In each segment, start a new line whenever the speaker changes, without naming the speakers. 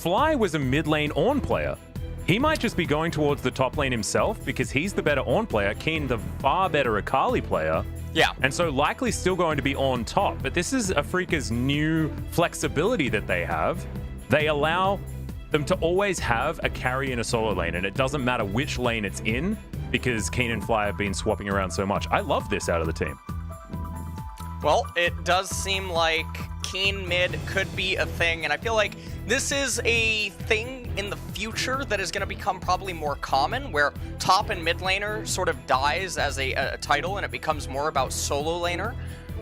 Fly was a mid lane Ornn player. He might just be going towards the top lane himself because he's the better Ornn player, Kiin the far better Akali player.
Yeah.
And so likely still going to be on top. But this is Afreeca's new flexibility that they have. They allow them to always have a carry in a solo lane, and it doesn't matter which lane it's in because Kiin and Fly have been swapping around so much. I love this out of the team.
Well, it does seem like Kiin mid could be a thing, and I feel like this is a thing in the future that is going to become probably more common, where top and mid laner sort of dies as a title, and it becomes more about solo laner,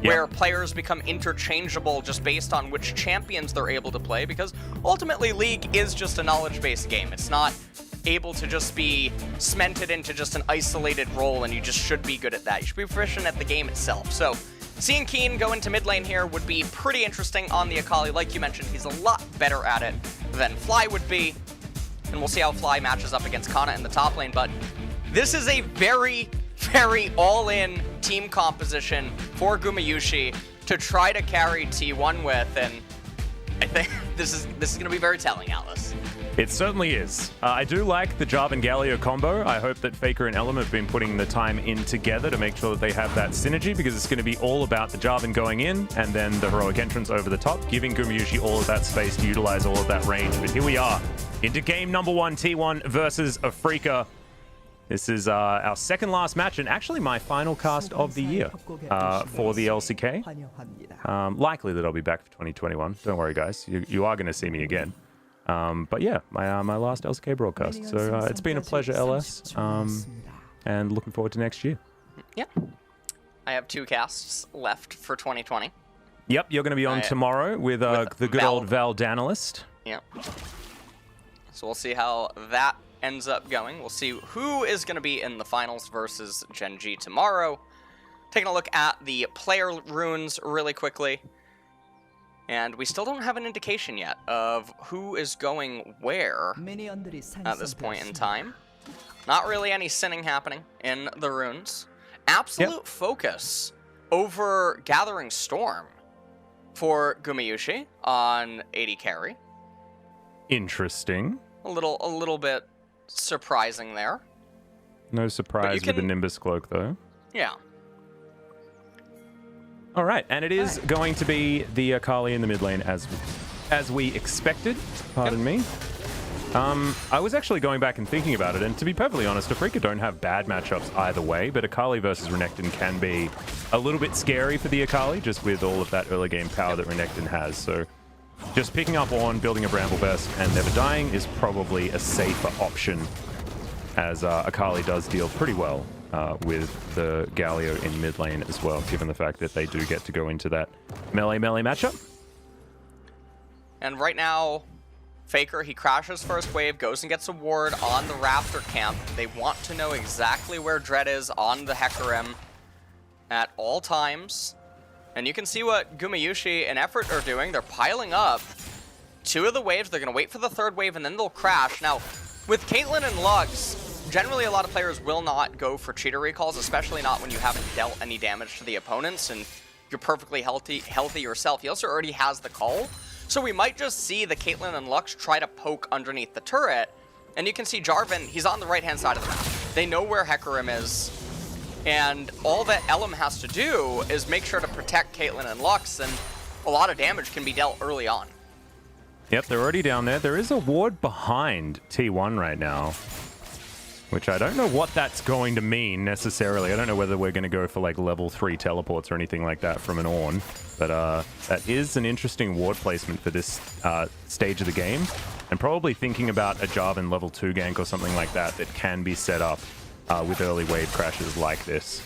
where players become interchangeable just based on which champions they're able to play, because ultimately League is just a knowledge-based game. It's not able to just be cemented into just an isolated role, and you just should be good at that. You should be proficient at the game itself. So seeing Kiin go into mid lane here would be pretty interesting on the Akali. Like you mentioned, he's a lot better at it than Fly would be. And we'll see how Fly matches up against Canna in the top lane. But this is a very, very all-in team composition for Gamayusi to try to carry T1 with. And I think this is going to be very telling, Atlas.
It certainly is. I do like the Jarvan Galio combo. I hope that Faker and Ellim have been putting the time in together to make sure that they have that synergy, because it's going to be all about the Jarvan going in and then the heroic entrance over the top, giving Gamayusi all of that space to utilize all of that range. But here we are into game number 1, T1 versus Afreeca. This is our second last match, and actually my final cast of the year for the LCK. Likely that I'll be back for 2021. Don't worry, guys. You are going to see me again. But yeah, my last LCK broadcast. So it's been a pleasure, LS, and looking forward to next year.
Yeah. I have 2 casts left for 2020.
Yep, you're going to be on tomorrow with the good old Val Danalist.
Yep. So we'll see how that ends up going. We'll see who is going to be in the finals versus Gen G tomorrow. Taking a look at the player runes really quickly. And we still don't have an indication yet of who is going where at this point in time. Not really any sinning happening in the runes. Absolute focus over Gathering Storm for Gamayusi on AD carry.
Interesting.
A little bit surprising there.
No surprise with the Nimbus cloak, though.
Yeah.
All right, and it is going to be the Akali in the mid lane as we expected. Pardon me. I was actually going back and thinking about it, and to be perfectly honest, Afreeca don't have bad matchups either way, but Akali versus Renekton can be a little bit scary for the Akali, just with all of that early game power that Renekton has. So just picking up Ornn, building a Bramble Burst, and never dying is probably a safer option, as Akali does deal pretty well with the Galio in mid lane as well, given the fact that they do get to go into that melee matchup.
And right now, Faker, he crashes first wave, goes and gets a ward on the Raptor camp. They want to know exactly where Dread is on the Hecarim at all times. And you can see what Gamayusi and Effort are doing. They're piling up 2 of the waves. They're going to wait for the 3rd wave, and then they'll crash. Now, with Caitlyn and Lux, generally a lot of players will not go for cheater recalls, especially not when you haven't dealt any damage to the opponents and you're perfectly healthy yourself. He also already has the call. So we might just see the Caitlyn and Lux try to poke underneath the turret. And you can see Jarvan, he's on the right-hand side of the map. They know where Hecarim is. And all that Ellim has to do is make sure to protect Caitlyn and Lux, and a lot of damage can be dealt early on.
Yep, they're already down there. There is a ward behind T1 right now, which I don't know what that's going to mean necessarily. I don't know whether we're going to go for like level 3 teleports or anything like that from an Ornn. But that is an interesting ward placement for this stage of the game. And probably thinking about a Jarvan level 2 gank or something like that that can be set up with early wave crashes like this.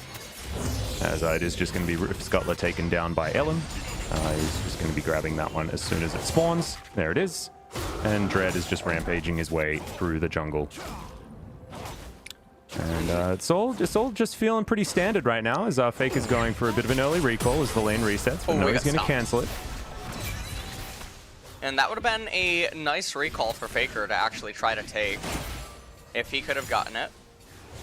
As it is just going to be Rift Scuttler taken down by Ellim. He's just going to be grabbing that one as soon as it spawns. There it is. And Dread is just rampaging his way through the jungle. And it's all just feeling pretty standard right now, as Fake is going for a bit of an early recall as the lane resets, but no, he's going to cancel it.
And that would have been a nice recall for Faker to actually try to take, if he could have gotten it.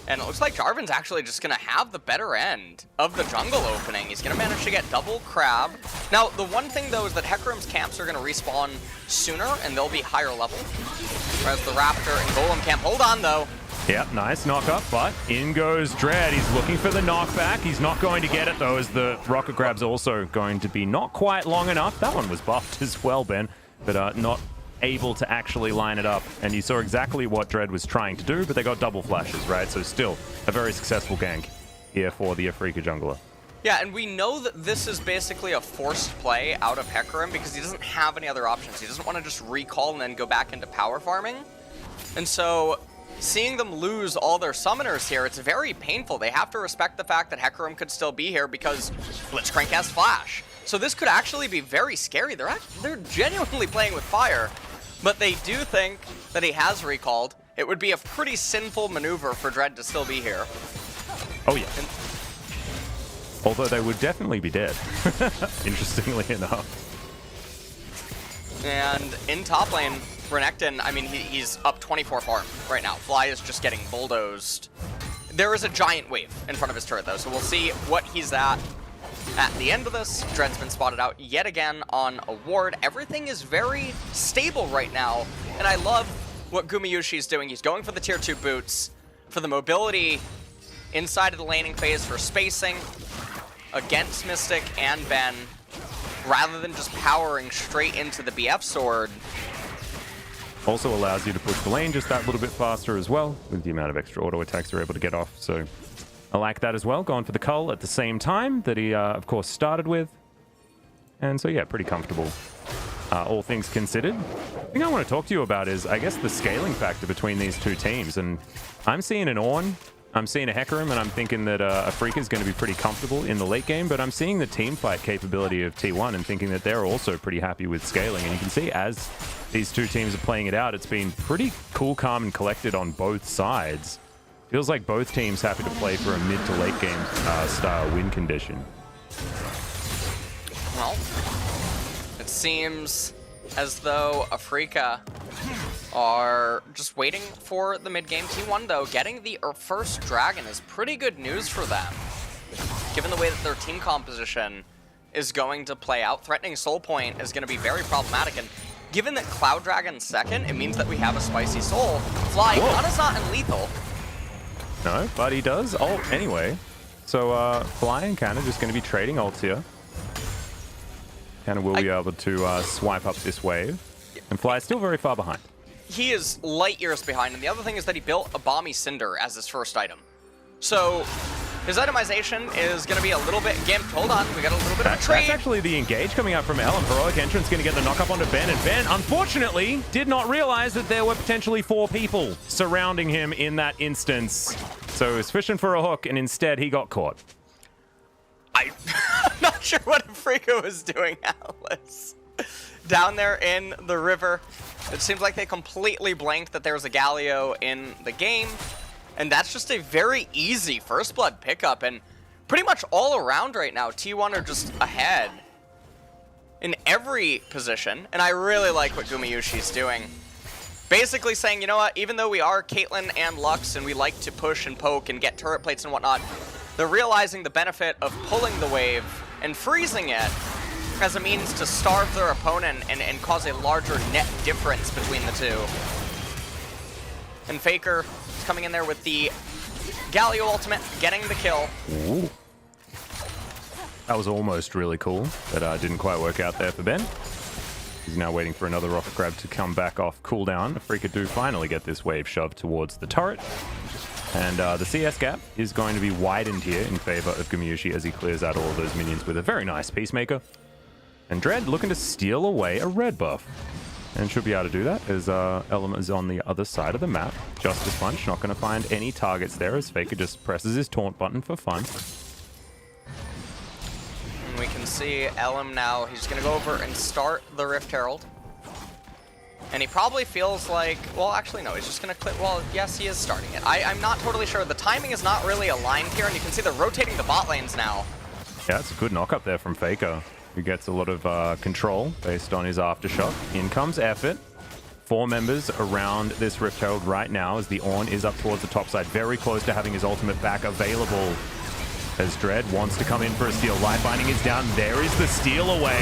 And it looks like Jarvan's actually just going to have the better end of the jungle opening. He's going to manage to get double crab. Now, the one thing, though, is that Hecarim's camps are going to respawn sooner, and they'll be higher level. Whereas the Raptor and Golem camp, hold on, though.
Yep, nice knock up, but in goes Dread. He's looking for the knockback. He's not going to get it, though, as the rocket grab's also going to be not quite long enough. That one was buffed as well, Ben, but not able to actually line it up. And you saw exactly what Dread was trying to do, but they got double flashes, right? So still a very successful gank here for the Afreeca jungler.
Yeah, and we know that this is basically a forced play out of Hecarim because he doesn't have any other options. He doesn't want to just recall and then go back into power farming. And so seeing them lose all their summoners here, it's very painful. They have to respect the fact that Hecarim could still be here because Blitzcrank has flash. So this could actually be very scary. They're genuinely playing with fire, but they do think that he has recalled. It would be a pretty sinful maneuver for Dread to still be here.
Oh yeah. Although they would definitely be dead, interestingly enough.
And in top lane, Renekton, I mean, he's up 24 farm right now. Fly is just getting bulldozed. There is a giant wave in front of his turret, though, so we'll see what he's at the end of this. Dread's been spotted out yet again on a ward. Everything is very stable right now, and I love what Gamayusi is doing. He's going for the tier 2 boots, for the mobility inside of the laning phase, for spacing against Mystic and Ben, rather than just powering straight into the BF sword.
Also allows you to push the lane just that little bit faster as well, with the amount of extra auto attacks you're able to get off. So I like that as well, going for the cull at the same time that he, of course, started with. And so, yeah, pretty comfortable, all things considered. The thing I want to talk to you about is, I guess, the scaling factor between these two teams. And I'm seeing an Ornn, I'm seeing a Hecarim, and I'm thinking that Afreeca is going to be pretty comfortable in the late game, but I'm seeing the team fight capability of T1 and thinking that they're also pretty happy with scaling. And you can see as these two teams are playing it out, it's been pretty cool, calm, and collected on both sides. Feels like both teams happy to play for a mid to late game style win condition.
Well, it seems as though Afreeca are just waiting for the mid game. T1, though, getting the first dragon is pretty good news for them, given the way that their team composition is going to play out. Threatening Soul Point is going to be very problematic, and given that Cloud Dragon's second, it means that we have a spicy soul. Fly, Canna's not in lethal.
No, but he does ult anyway. So Fly and Canna just going to be trading ults here. Canna will be able to swipe up this wave. And Fly is still very far behind.
He is light years behind, and the other thing is that he built a Balmy Cinder as his first item. So his itemization is going to be a little bit gimped. Hold on, we got a little bit of a trade.
That's actually the engage coming out from Ellim. Heroic Entrance going to get the knock up onto Ben, and Ben, unfortunately, did not realize that there were potentially 4 people surrounding him in that instance. So he was fishing for a hook, and instead he got caught.
I'm not sure what Afreeca was doing, Alice. Down there in the river, it seems like they completely blanked that there was a Galio in the game. And that's just a very easy first blood pickup. And pretty much all around right now, T1 are just ahead in every position. And I really like what Gamayusi's doing. Basically saying, you know what, even though we are Caitlyn and Lux and we like to push and poke and get turret plates and whatnot, they're realizing the benefit of pulling the wave and freezing it as a means to starve their opponent and cause a larger net difference between the two. And Faker is coming in there with the Galio ultimate, getting the kill.
Ooh. That was almost really cool, but didn't quite work out there for Ben. He's now waiting for another rocket grab to come back off cooldown. Afreeca do finally get this wave shoved towards the turret. And the CS gap is going to be widened here in favor of Gamayusi as he clears out all of those minions with a very nice Peacemaker. And Dread looking to steal away a red buff. And should be able to do that as Ellim is on the other side of the map. Justice Punch, not going to find any targets there as Faker just presses his taunt button for fun.
And we can see Ellim now, he's going to go over and start the Rift Herald. And he probably feels like, well, actually, no, he's just going to click. Well, yes, he is starting it. I'm not totally sure. The timing is not really aligned here, and you can see they're rotating the bot lanes now.
Yeah, it's a good knock up there from Faker, who gets a lot of control based on his aftershock. In comes Effort. 4 members around this Rift Herald right now as the Ornn is up towards the top side, very close to having his ultimate back available. As Dread wants to come in for a steal. Light Binding is down. There is the steal away.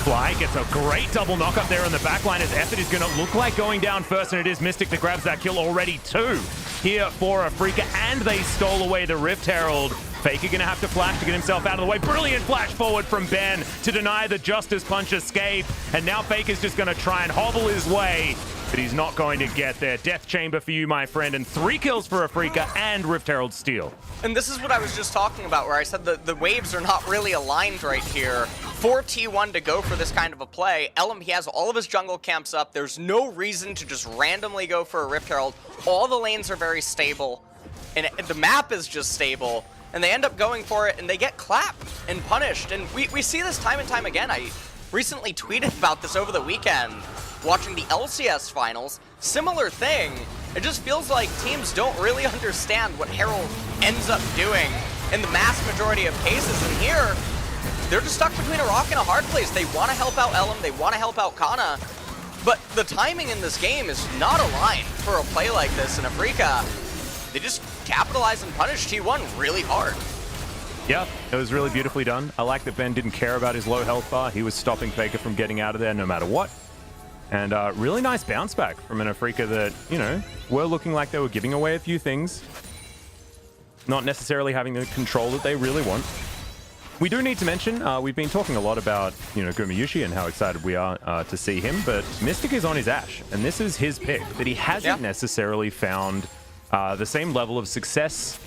Fly gets a great double knock up there in the backline as Effort is going to look like going down first, and it is Mystic that grabs that kill already. 2 here for Afreeca, and they stole away the Rift Herald. Faker going to have to flash to get himself out of the way. Brilliant flash forward from Ben to deny the Justice Punch escape. And now Faker's just going to try and hobble his way, but he's not going to get there. Death Chamber for you, my friend, and 3 kills for Afreeca and Rift Herald steal.
And this is what I was just talking about, where I said the waves are not really aligned right here. For T1 to go for this kind of a play, Ellim, he has all of his jungle camps up. There's no reason to just randomly go for a Rift Herald. All the lanes are very stable, and the map is just stable. And they end up going for it, and they get clapped and punished. And we see this time and time again. I recently tweeted about this over the weekend, watching the LCS finals. Similar thing. It just feels like teams don't really understand what Herald ends up doing in the mass majority of cases. And here, they're just stuck between a rock and a hard place. They want to help out Ellim, they want to help out Canna, but the timing in this game is not aligned for a play like this in Afreeca. They just capitalize and punish T1 really hard.
Yeah, it was really beautifully done. I like that Ben didn't care about his low health bar. He was stopping Faker from getting out of there no matter what. And really nice bounce back from an Afreeca that, you know, were looking like they were giving away a few things. Not necessarily having the control that they really want. We do need to mention, we've been talking a lot about, you know, Gamayusi and how excited we are to see him, but Mystic is on his Ashe, and this is his pick, but he hasn't necessarily found the same level of success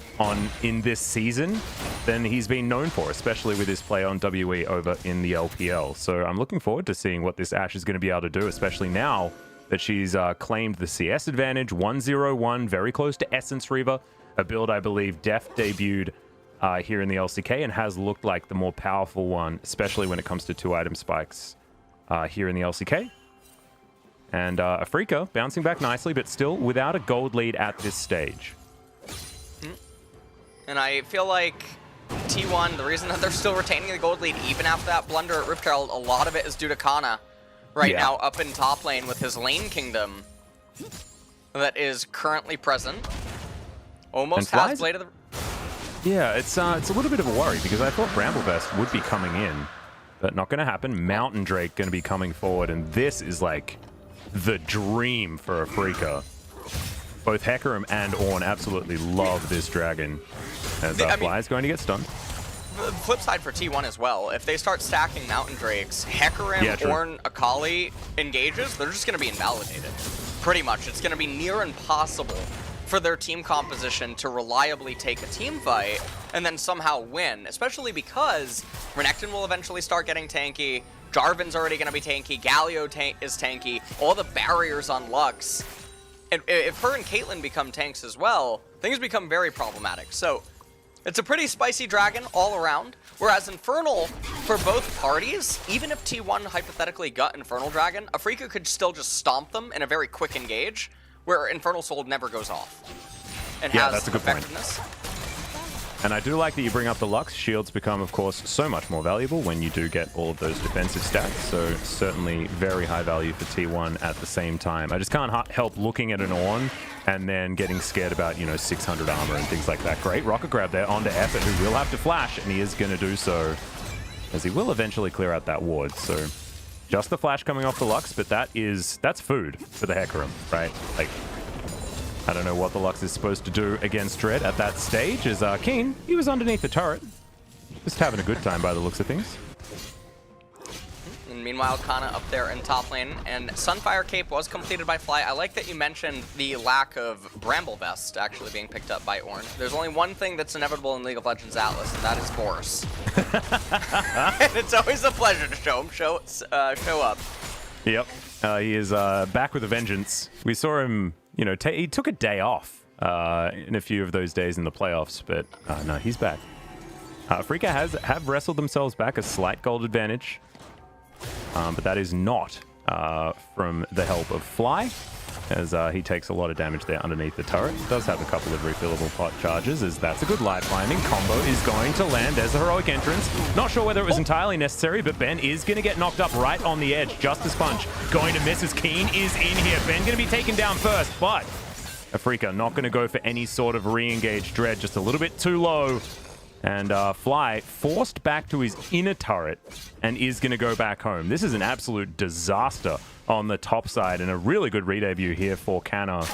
in this season than he's been known for, especially with his play on WE over in the LPL. So I'm looking forward to seeing what this Ashe is going to be able to do, especially now that she's claimed the CS advantage, 1-0-1, very close to Essence Reaver, a build I believe Def debuted here in the LCK and has looked like the more powerful one, especially when it comes to 2-item spikes here in the LCK. And Afreeca bouncing back nicely, but still without a gold lead at this stage.
And I feel like T1, the reason that they're still retaining the gold lead even after that blunder at Rift Herald, a lot of it is due to Canna right now up in top lane with his lane kingdom that is currently present. Almost has Blade of the...
Yeah, it's a little bit of a worry because I thought Bramblevest would be coming in, but not going to happen. Mountain Drake going to be coming forward, and this is like the dream for Afreeca. Both Hecarim and Ornn absolutely love this dragon, as Fly is going to get stunned.
The flip side for T1 as well, if they start stacking Mountain Drakes, Hecarim, Ornn, Akali engages, they're just going to be invalidated. Pretty much. It's going to be near impossible for their team composition to reliably take a team fight and then somehow win, especially because Renekton will eventually start getting tanky, Jarvan's already going to be tanky, Galio is tanky, all the barriers on Lux. And if her and Caitlyn become tanks as well, things become very problematic. So it's a pretty spicy dragon all around, whereas Infernal, for both parties, even if T1 hypothetically got Infernal Dragon, Afreeca could still just stomp them in a very quick engage, where Infernal Soul never goes off and has
that's a good
effectiveness.
Point. And I do like that you bring up the Lux. Shields become, of course, so much more valuable when you do get all of those defensive stats. So certainly very high value for T1 at the same time. I just can't help looking at an Ornn and then getting scared about, you know, 600 armor and things like that. Great rocket grab there onto Effort, who will have to flash, and he is going to do so, as he will eventually clear out that ward. So just the flash coming off the Lux, but that's food for the Hecarim, right? Like, I don't know what the Lux is supposed to do against Dread at that stage, as Kiin, he was underneath the turret. Just having a good time by the looks of things.
And meanwhile, Canna up there in top lane, and Sunfire Cape was completed by Fly. I like that you mentioned the lack of Bramblevest actually being picked up by Ornn. There's only one thing that's inevitable in League of Legends Atlas, and that is Force. And it's always a pleasure to show up.
Yep, he is back with a vengeance. We saw him, you know, he took a day off in a few of those days in the playoffs, but no, he's back. Afreeca have wrestled themselves back a slight gold advantage, but that is not from the help of Fly, as he takes a lot of damage there underneath the turret. Does have a couple of refillable pot charges, as that's a good life binding. Combo is going to land as a heroic entrance. Not sure whether it was entirely necessary, but Ben is going to get knocked up right on the edge. Justice Punch going to miss as Kiin is in here. Ben going to be taken down first, but Afreeca not going to go for any sort of re-engage Dread, just a little bit too low. And Fly forced back to his inner turret and is going to go back home. This is an absolute disaster on the top side, and a really good re-debut here for Canna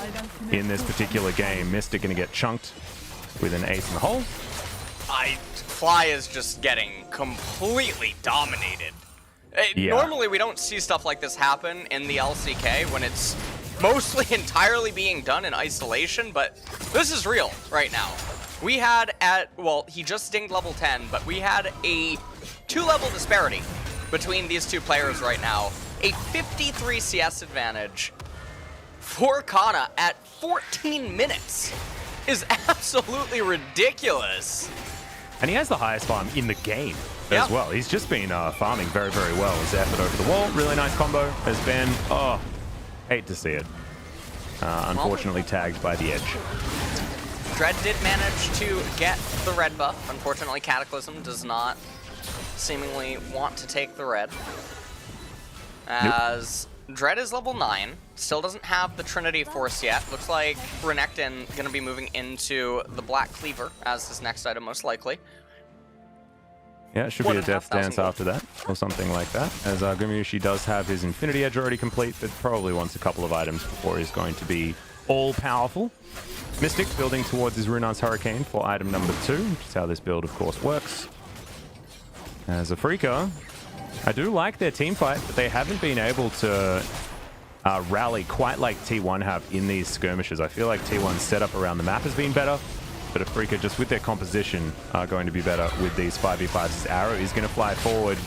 in this particular game. Mystic going to get chunked with an ace in the hole.
Fly is just getting completely dominated. Normally we don't see stuff like this happen in the LCK when it's mostly entirely being done in isolation, but this is real right now. We had well, he just dinged level 10, but we had a 2-level disparity between these two players right now. A 53 CS advantage for Canna at 14 minutes is absolutely ridiculous.
And he has the highest farm in the game as well. He's just been farming very, very well. His effort over the wall, really nice combo has been, hate to see it. Unfortunately tagged by the edge.
Dread did manage to get the red buff. Unfortunately, Cataclysm does not seemingly want to take the red. As Dread is level 9, still doesn't have the Trinity Force yet. Looks like Renekton going to be moving into the Black Cleaver as his next item, most likely.
Yeah, it should be a Death Dance after that, or something like that. As Gamayusi does have his Infinity Edge already complete, but probably wants a couple of items before he's going to be all-powerful. Mystic building towards his Runar's Hurricane for item number 2, which is how this build, of course, works. As Afreeca, I do like their team fight, but they haven't been able to rally quite like T1 have in these skirmishes. I feel like T1's setup around the map has been better, but Afreeca, just with their composition, are going to be better with these 5v5s. His arrow is going to fly forward.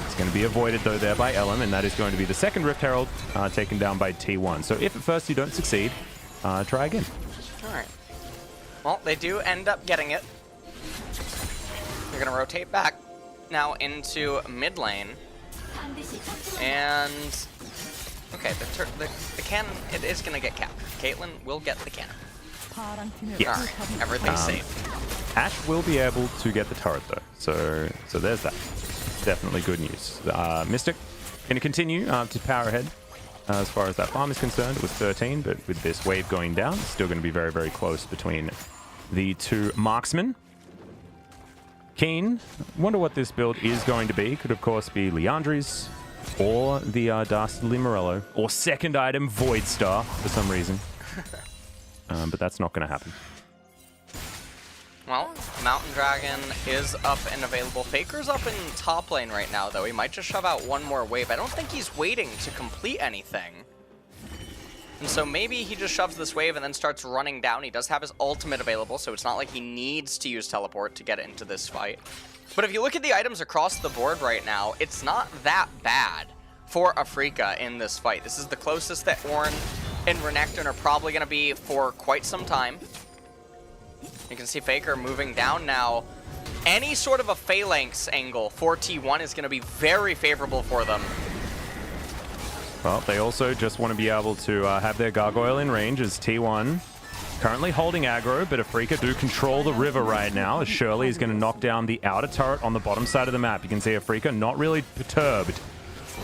It's going to be avoided, though, there by Ellim, and that is going to be the second Rift Herald taken down by T1. So if at first you don't succeed, try again.
All right. Well, they do end up getting it. They're going to rotate back now into mid lane. And okay, the cannon, it is going to get capped. Caitlyn will get the cannon.
Yes.
All right, everything's safe.
Ashe will be able to get the turret, though. So there's that. Definitely good news. Mystic going to continue to power ahead. As far as that farm is concerned, it was 13, but with this wave going down, it's still going to be very, very close between the two marksmen. Kiin, wonder what this build is going to be. Could, of course, be Liandry's, or the Dastardly Morello, or second item, Void Star, for some reason. But that's not going to happen.
Well, Mountain Dragon is up and available. Faker's up in top lane right now, though. He might just shove out one more wave. I don't think he's waiting to complete anything. And so maybe he just shoves this wave and then starts running down. He does have his ultimate available, so it's not like he needs to use teleport to get into this fight. But if you look at the items across the board right now, it's not that bad for Afreeca in this fight. This is the closest that Ornn and Renekton are probably going to be for quite some time. You can see Faker moving down now. Any sort of a phalanx angle for T1 is going to be very favorable for them.
Well, they also just want to be able to have their Gargoyle in range, as T1 currently holding aggro, but Afreeca do control the river right now, as Shirley is going to knock down the outer turret on the bottom side of the map. You can see Afreeca not really perturbed.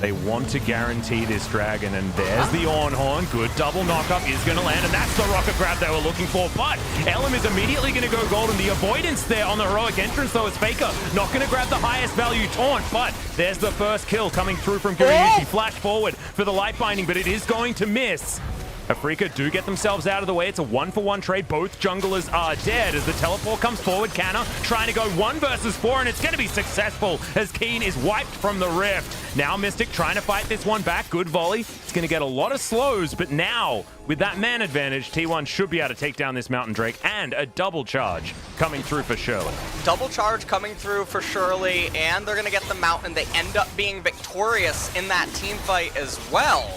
They want to guarantee this dragon, and there's the Ornn. Good double knockup is going to land, and that's the rocket grab they were looking for. But Ellim is immediately going to go golden. The avoidance there on the heroic entrance, though, is Faker not going to grab the highest value taunt, but there's the first kill coming through from Gamayusi. Flash forward for the light binding, but it is going to miss. Afreeca do get themselves out of the way. It's a 1-for-1 trade. Both junglers are dead as the teleport comes forward. Canna trying to go 1 versus 4, and it's going to be successful as Kiin is wiped from the rift. Now Mystic trying to fight this one back. Good volley. It's going to get a lot of slows, but now with that man advantage, T1 should be able to take down this Mountain Drake, and a double charge coming through for Shirley.
Double charge coming through for Shirley, and they're going to get the Mountain. They end up being victorious in that team fight as well.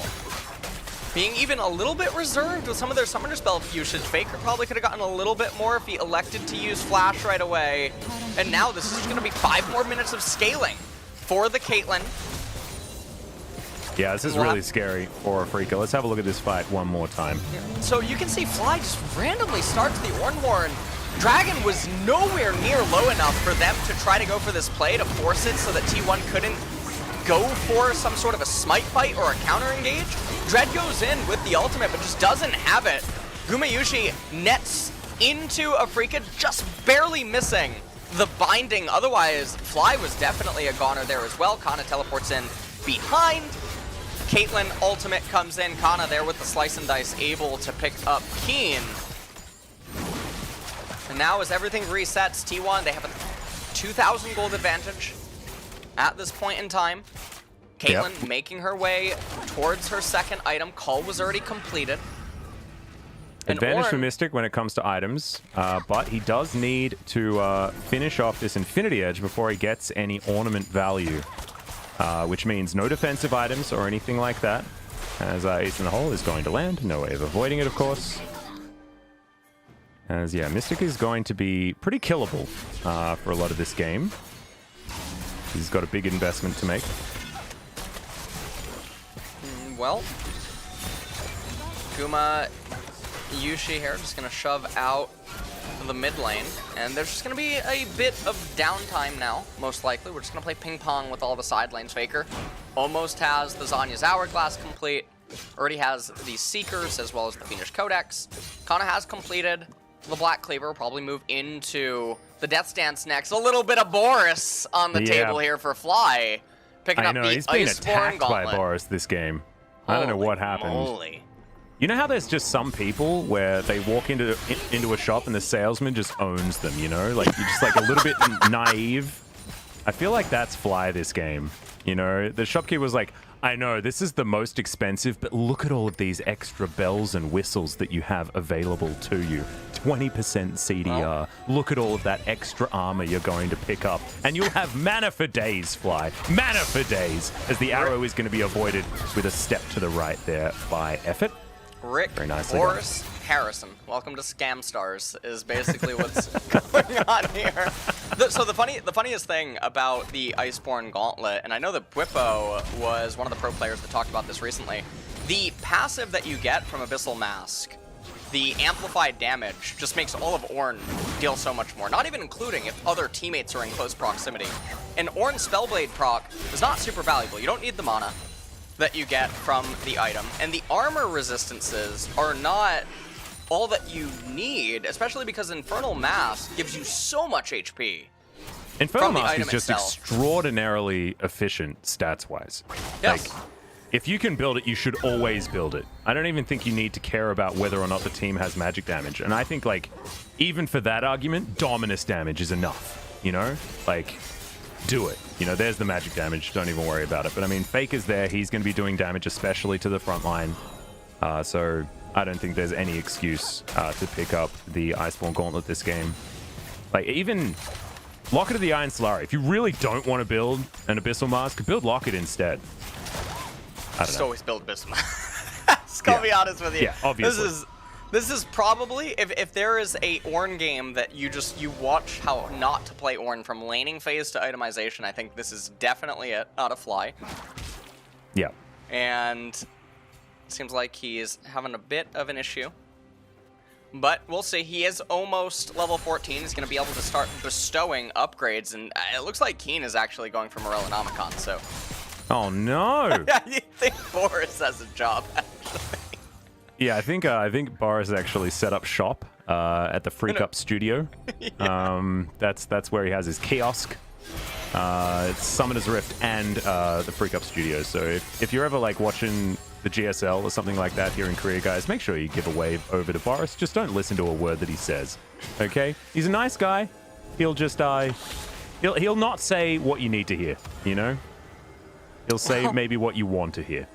Being even a little bit reserved with some of their Summoner Spell usage. Faker probably could have gotten a little bit more if he elected to use Flash right away. And now this is going to be 5 more minutes of scaling for the Caitlyn.
Yeah, this is really scary for Afreeca. Let's have a look at this fight one more time.
So you can see Fly just randomly starts the Ornn Horn. Dragon was nowhere near low enough for them to try to go for this play to force it so that T1 couldn't go for some sort of a smite fight or a counter engage. Dread goes in with the ultimate, but just doesn't have it. Gamayusi nets into Afreeca, just barely missing the binding. Otherwise, Fly was definitely a goner there as well. Canna teleports in behind. Caitlyn ultimate comes in. Canna there with the slice and dice, able to pick up Kiin. And now as everything resets, T1, they have a 2,000 gold advantage at this point in time. Caitlyn making her way towards her second item. Call was already completed.
Advantage for Mystic when it comes to items, but he does need to finish off this Infinity Edge before he gets any ornament value, which means no defensive items or anything like that, as Ace in the Hole is going to land. No way of avoiding it, of course. As, yeah, Mystic is going to be pretty killable for a lot of this game. He's got a big investment to make.
Well, Gamayusi here just going to shove out the mid lane, and there's just going to be a bit of downtime now, most likely. We're just going to play ping pong with all the side lanes. Faker almost has the Zanya's Hourglass complete, already has the Seekers as well as the Fiendish Codex. Canna has completed the Black Cleaver, will probably move into the Death Stance next. A little bit of Boris on the table here for Fly, picking up the
he's been
Iceborne
attacked
Gauntlet.
by Boris this game. I don't know what happened.
Moly.
You know how there's just some people where they walk into a shop and the salesman just owns them, you know? Like, you're just like a little bit naive. I feel like that's Fly this game, you know? The shopkeeper was like, I know, this is the most expensive, but look at all of these extra bells and whistles that you have available to you. 20% CDR. Oh. Look at all of that extra armor you're going to pick up. And you'll have mana for days, Fly. Mana for days, as the arrow is going to be avoided with a step to the right there by Effort.
Rick,
very nicely
Boris, Harrison, welcome to Scam Stars, is basically what's going on here. So the funniest thing about the Iceborne Gauntlet, and I know that Bwippo was one of the pro players that talked about this recently, the passive that you get from Abyssal Mask, the amplified damage, just makes all of Ornn deal so much more, not even including if other teammates are in close proximity. And Ornn's Spellblade proc is not super valuable. You don't need the mana that you get from the item, and the armor resistances are not all that you need, especially because Infernal Mask gives you so much HP.
Infernal Mask is just extraordinarily efficient stats-wise.
Yes.
Like, if you can build it, you should always build it. I don't even think you need to care about whether or not the team has magic damage. And I think, like, even for that argument, Dominus damage is enough, you know? Like, do it. You know, there's the magic damage. Don't even worry about it. But, I mean, Faker's there. He's going to be doing damage, especially to the front line. So I don't think there's any excuse to pick up the Iceborne Gauntlet this game. Like, even Locket of the Iron Solari. If you really don't want to build an Abyssal Mask, build Locket instead.
Just always build Abyssal Mask. Just gotta be honest with you.
Yeah, obviously.
This is probably, if there is a Ornn game that you watch how not to play Ornn from laning phase to itemization, I think this is definitely it out of Fly.
Yeah.
And it seems like he is having a bit of an issue. But we'll see. He is almost level 14. He's going to be able to start bestowing upgrades. And it looks like Kiin is actually going for Morellonomicon, so...
Oh, no!
You think Boris has a job, actually.
Yeah, I think Boris actually set up shop at the Freecs studio. Yeah. That's where he has his kiosk. It's Summoner's Rift and the Freecs studio. So if you're ever like watching the GSL or something like that here in Korea, guys, make sure you give a wave over to Boris. Just don't listen to a word that he says. Okay? He's a nice guy. He'll just he'll not say what you need to hear. You know? He'll say maybe what you want to hear.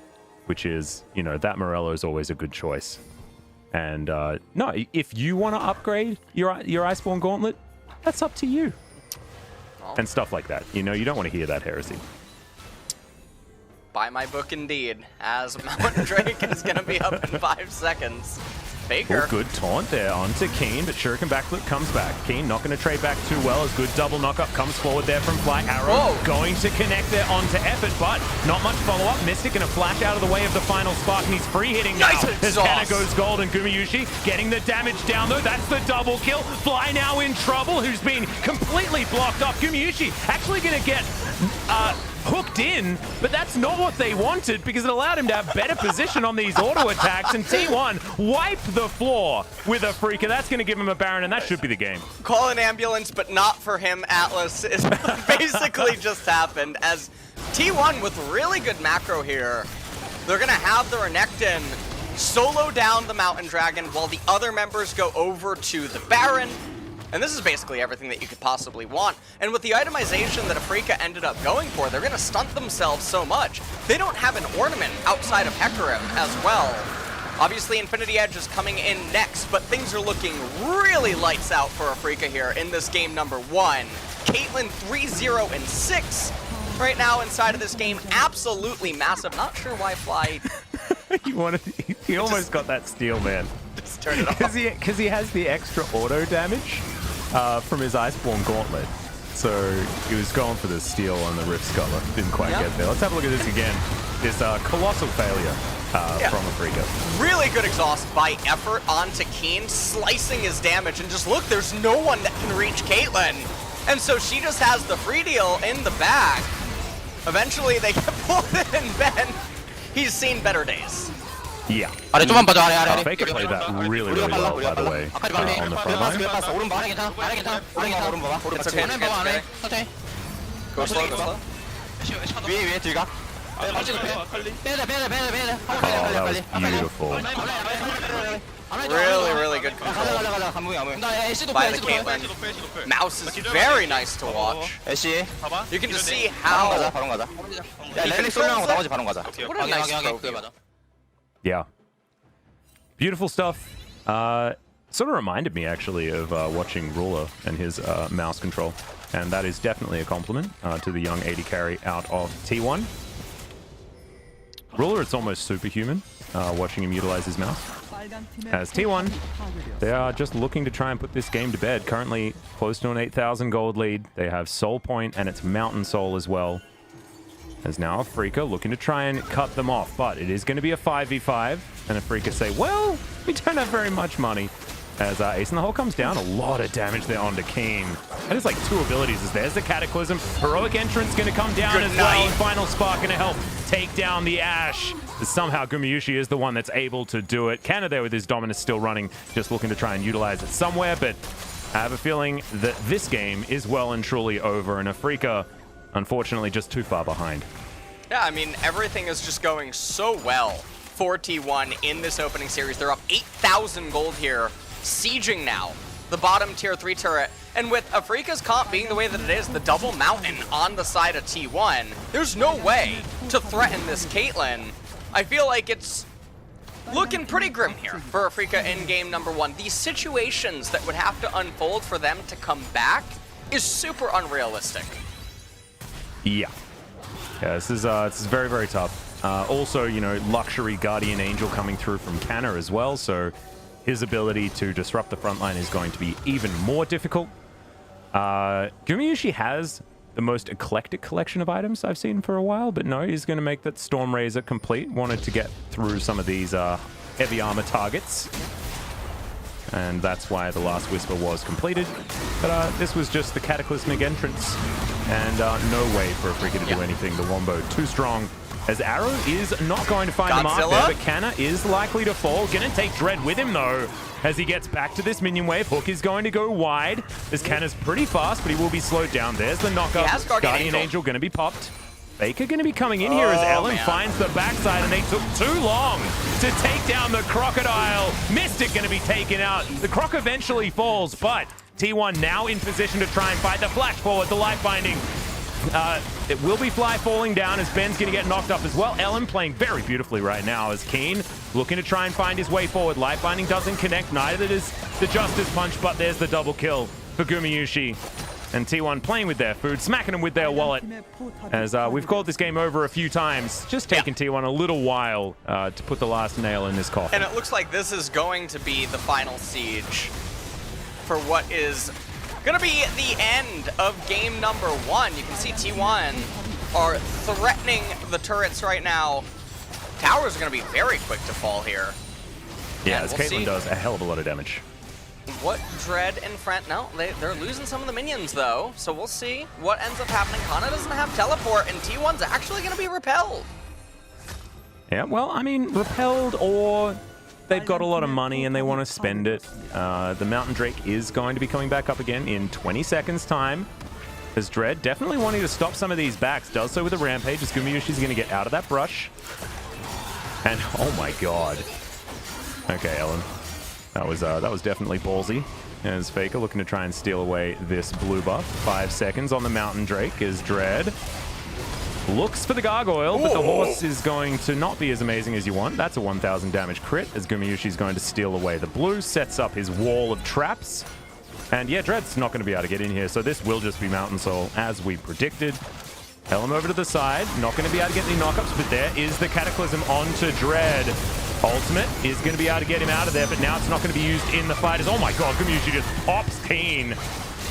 Which is, you know, that Morello is always a good choice. And, no, if you want to upgrade your Iceborne Gauntlet, that's up to you. Oh. And stuff like that. You know, you don't want to hear that heresy.
Buy my book indeed, as Mountain Drake is going to be up in 5 seconds. Faker.
Oh, good taunt there onto Kiin, but Shuriken backflip comes back. Kiin not going to trade back too well as good double knockup comes forward there from Fly Arrow. Going to connect there onto Effort, but not much follow-up. Mystic going to flash out of the way of the final spark, and he's free hitting now.
Nice
as Canna goes gold, and Gamayusi getting the damage down though. That's the double kill. Fly now in trouble, who's been completely blocked off. Gamayusi actually going to get hooked in, but that's not what they wanted because it allowed him to have better position on these auto attacks, and T1 wiped the floor with Afreeca. That's going to give him a Baron, and that should be the game.
Call an ambulance, but not for him, Atlus. It basically just happened as T1 with really good macro here. They're going to have the Renekton solo down the Mountain Dragon while the other members go over to the Baron. And this is basically everything that you could possibly want. And with the itemization that Afreeca ended up going for, they're going to stunt themselves so much. They don't have an ornament outside of Hecarim as well. Obviously, Infinity Edge is coming in next, but things are looking really lights out for Afreeca here in this game number 1. Caitlyn 3-0-6 right now inside of this game. Absolutely massive. Not sure why Fly...
he almost got that steal, man.
Just turn it off.
Because he has the extra auto damage from his Iceborne Gauntlet. So he was going for the steal on the Rift Scholar. Didn't quite get there. Let's have a look at this again. This colossal failure from Afreeca.
Really good exhaust by Effort onto Kiin, slicing his damage. And just look, there's no one that can reach Caitlyn. And so she just has the free deal in the bag. Eventually they get pulled in, and Ben, he's seen better days.
Yeah. Faker played that really, really well, by the way, on the front line.
It's okay, it's okay. Go slow, go slow.
Oh, that was beautiful.
Really, really good control by the Caitlyn. Mouse is very nice to watch. You can just see how he controls it. What a nice trophy.
Yeah. Beautiful stuff. Sort of reminded me, actually, of watching Ruler and his mouse control. And that is definitely a compliment to the young AD carry out of T1. Ruler, it's almost superhuman watching him utilize his mouse. As T1, they are just looking to try and put this game to bed. Currently close to an 8,000 gold lead. They have Soul Point and it's Mountain Soul as well. As now Afreeca looking to try and cut them off, but it is going to be a 5v5. And Afreeca say, well, we don't have very much money. As Ace in the Hole comes down, a lot of damage there onto Kiin. That is like 2 abilities. As there's the Cataclysm. Heroic Entrance going to come down as well. And Final Spark going to help take down the Ashe. As somehow Gamayusi is the one that's able to do it. Canna there with his Dominus still running, just looking to try and utilize it somewhere. But I have a feeling that this game is well and truly over. And Afreeca, unfortunately, just too far behind.
Yeah, I mean, everything is just going so well for T1 in this opening series. They're up 8,000 gold here, sieging now the bottom tier 3 turret. And with Afreeca's comp being the way that it is, the double mountain on the side of T1, there's no way to threaten this Caitlyn. I feel like it's looking pretty grim here for Afreeca in game number 1. These situations that would have to unfold for them to come back is super unrealistic.
Yeah. Yeah, this is very, very tough. Also, you know, Luxury Guardian Angel coming through from Canna as well, so his ability to disrupt the front line is going to be even more difficult. Gamayusi has the most eclectic collection of items I've seen for a while, but no, he's going to make that Storm Razor complete. Wanted to get through some of these heavy armor targets, and that's why the Last Whisper was completed. But this was just the Cataclysmic Entrance, and no way for Afreeca to do anything. The Wombo too strong. As Arrow is not going to find the mark there, but Canna is likely to fall. Gonna take Dread with him though, as he gets back to this minion wave. Hook is going to go wide, as Canna's pretty fast, but he will be slowed down. There's the knockup. Guardian Angel gonna be popped. Faker gonna be coming in here as Ellim finds the backside, and they took too long to take down the Crocodile. Mystic gonna be taken out. The Croc eventually falls, but T1 now in position to try and fight the flash forward, the life binding. It will be Fly falling down as Ben's going to get knocked up as well. Ellim playing very beautifully right now as Kiin looking to try and find his way forward. Life binding doesn't connect. Neither does the Justice Punch, but there's the double kill for Gamayusi. And T1 playing with their food, smacking them with their wallet. As we've called this game over a few times, just taking T1 a little while to put the last nail in this coffin.
And it looks like this is going to be the final siege for what is going to be the end of game number 1. You can see T1 are threatening the turrets right now. Towers are going to be very quick to fall here.
Yeah,
and
as Caitlyn does a hell of a lot of damage.
What Dread in front? No, they're losing some of the minions though, so we'll see what ends up happening. Canna doesn't have teleport, and T1's actually going to be repelled.
Yeah, well, I mean, repelled, or they've got a lot of money and they want to spend it. The Mountain Drake is going to be coming back up again in 20 seconds time. As Dread definitely wanting to stop some of these backs, does so with a Rampage, as Gamayusi's going to get out of that brush. And oh my god. Okay, Ellim. That was definitely ballsy. As Faker looking to try and steal away this blue buff. 5 seconds on the Mountain Drake as Dread looks for the gargoyle, but the horse is going to not be as amazing as you want. That's a 1,000 damage crit as Gamayusi's going to steal away the blue, sets up his wall of traps. And yeah, Dread's not going to be able to get in here, so this will just be Mountain Soul as we predicted. Ellim over to the side, not going to be able to get any knockups, but there is the Cataclysm onto Dread. Ultimate is going to be able to get him out of there, but now it's not going to be used in the fight. As, oh my god, Gamayusi just pops Kiin.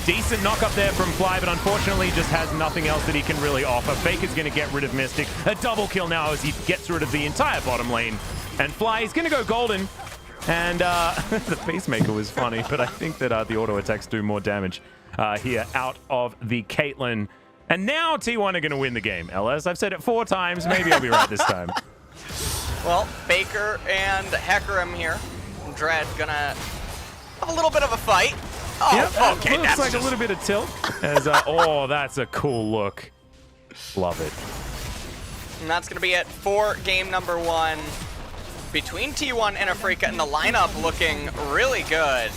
Decent knock up there from Fly, but unfortunately just has nothing else that he can really offer. Faker's going to get rid of Mystic. A double kill now as he gets rid of the entire bottom lane. And Fly is going to go golden. And the Peacemaker was funny, but I think that the auto attacks do more damage here out of the Caitlyn. And now T1 are going to win the game. LS, I've said it 4 times. Maybe I'll be right this time.
Well, Faker and Hecarim here. Dread gonna have a little bit of a fight. Oh,
yep,
okay,
looks like a little bit of tilt. As, oh, that's a cool look. Love it.
And that's gonna be it for game number 1 between T1 and Afreeca, and the lineup looking really good.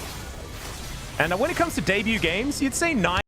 And when it comes to debut games, you'd say 9.